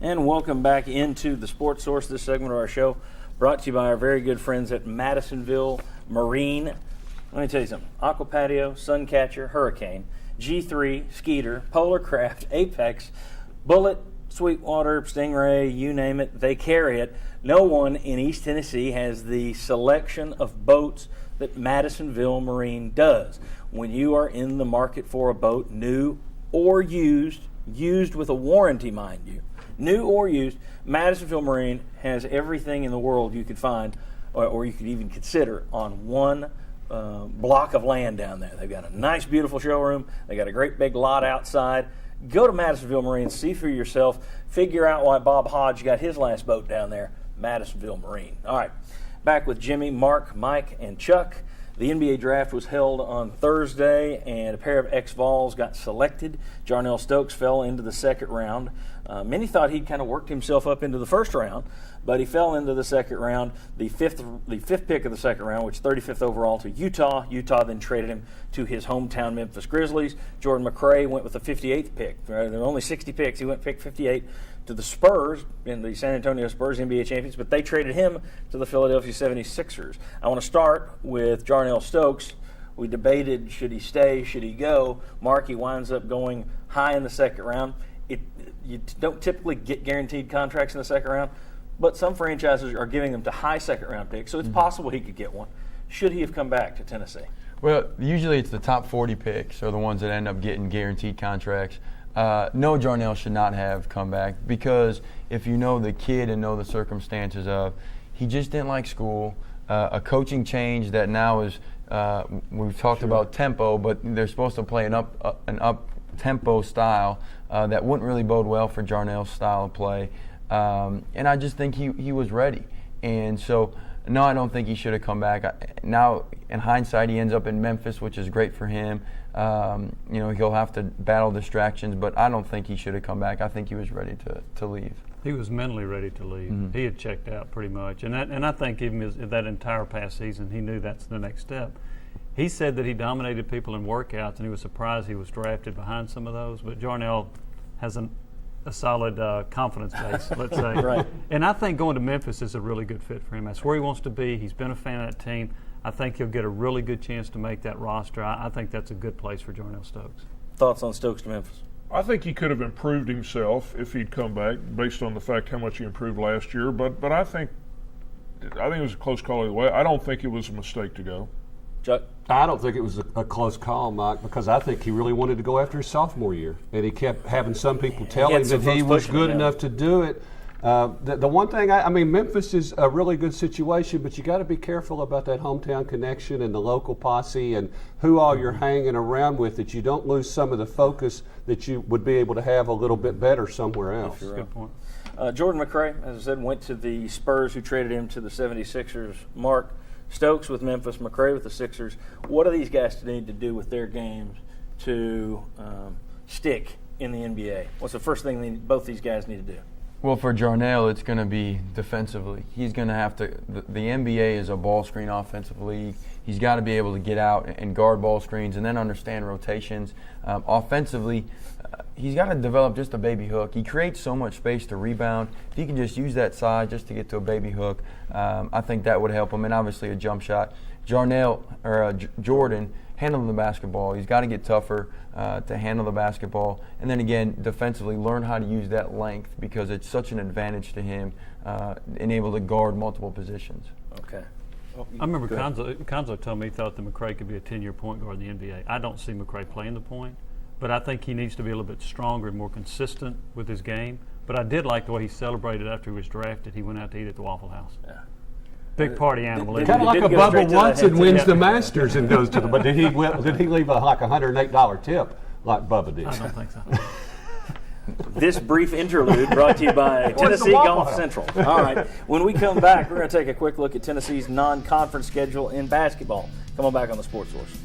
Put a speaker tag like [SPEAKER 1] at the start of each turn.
[SPEAKER 1] And welcome back into the Sports Source. This segment of our show brought to you by our very good friends at Madisonville Marine. Let me tell you something. Aqua Patio, Suncatcher, Hurricane, G3, Skeeter, Polar Craft, Apex, Bullet, Sweetwater, Stingray, you name it, they carry it. No one in East Tennessee has the selection of boats that Madisonville Marine does. When you are in the market for a boat, new or used with a warranty, mind you, new or used, Madisonville Marine has everything in the world you could find or you could even consider on one block of land down there. They've got a nice, beautiful showroom. They got a great big lot outside. Go to Madisonville Marine, see for yourself, figure out why Bob Hodge got his last boat down there, Madisonville Marine. All right, back with Jimmy, Mark, Mike, and Chuck. The NBA draft was held on Thursday, and a pair of ex-Vols got selected. Jarnell Stokes fell into the second round. Many thought he'd kind of worked himself up into the first round, but he fell into the second round. The fifth pick of the second round, which 35th overall, to Utah. Utah then traded him to his hometown Memphis Grizzlies. Jordan McRae went with the 58th pick. There were only 60 picks. He went pick 58 to the Spurs, in the San Antonio Spurs, NBA champions, but they traded him to the Philadelphia 76ers. I want to start with Jarnell Stokes. We debated, should he stay, should he go? Mark, he winds up going high in the second round. You don't typically get guaranteed contracts in the second round, but some franchises are giving them to high second-round picks, so it's possible he could get one. Should he have come back to Tennessee?
[SPEAKER 2] Well, usually it's the top 40 picks are the ones that end up getting guaranteed contracts. No, Jarnell should not have come back because if you know the kid and know the circumstances of, he just didn't like school, a coaching change that now is, we've talked about tempo, but they're supposed to play an up-tempo style that wouldn't really bode well for Jarnell's style of play. And I just think he was ready. And so, no, I don't think he should have come back. Now, in hindsight, he ends up in Memphis, which is great for him. He'll have to battle distractions, but I don't think he should have come back. I think he was ready to leave.
[SPEAKER 3] He was mentally ready to leave. Mm-hmm. He had checked out pretty much. And I think even that entire past season, he knew that's the next step. He said that he dominated people in workouts, and he was surprised he was drafted behind some of those. But Jarnell has a solid confidence base, let's say.
[SPEAKER 1] Right.
[SPEAKER 3] And I think going to Memphis is a really good fit for him. That's where he wants to be. He's been a fan of that team. I think he'll get a really good chance to make that roster. I think that's a good place for Jarnell Stokes.
[SPEAKER 1] Thoughts on Stokes to Memphis?
[SPEAKER 4] I think he could have improved himself if he'd come back based on the fact how much he improved last year. But I think it was a close call either way. I don't think it was a mistake to go.
[SPEAKER 1] Chuck?
[SPEAKER 5] I don't think it was a close call, Mike, because I think he really wanted to go after his sophomore year. And he kept having some people tell him that he was good enough to do it. The one thing, Memphis is a really good situation, but you got to be careful about that hometown connection and the local posse and who all you're hanging around with, that you don't lose some of the focus that you would be able to have a little bit better somewhere else.
[SPEAKER 1] That's
[SPEAKER 3] good point.
[SPEAKER 1] Jordan McRae, as I said, went to the Spurs, who traded him to the 76ers. Mark, Stokes with Memphis, McRae with the Sixers. What do these guys need to do with their games to stick in the NBA? What's the first thing both these guys need to do?
[SPEAKER 2] Well, for Jarnell, it's going to be defensively. He's going to have to – the NBA is a ball screen offensive league. He's got to be able to get out and guard ball screens and then understand rotations. Offensively, he's got to develop just a baby hook. He creates so much space to rebound. If he can just use that size just to get to a baby hook, I think that would help him. And obviously a jump shot. Jordan handling the basketball. He's got to get tougher to handle the basketball. And then again, defensively, learn how to use that length because it's such an advantage to him and able to guard multiple positions.
[SPEAKER 1] Okay.
[SPEAKER 3] I remember Conzo told me he thought that McRae could be a 10-year point guard in the NBA. I don't see McRae playing the point, but I think he needs to be a little bit stronger and more consistent with his game. But I did like the way he celebrated after he was drafted. He went out to eat at the Waffle House. Yeah. Big party animal.
[SPEAKER 5] Kind of like a Bubba Watson wins the Masters and goes to the. But did he leave like $108 tip like Bubba did?
[SPEAKER 3] I don't think so.
[SPEAKER 1] This brief interlude brought to you by Tennessee Golf Central. All right. When we come back, we're going to take a quick look at Tennessee's non-conference schedule in basketball. Come on back on the Sports Source.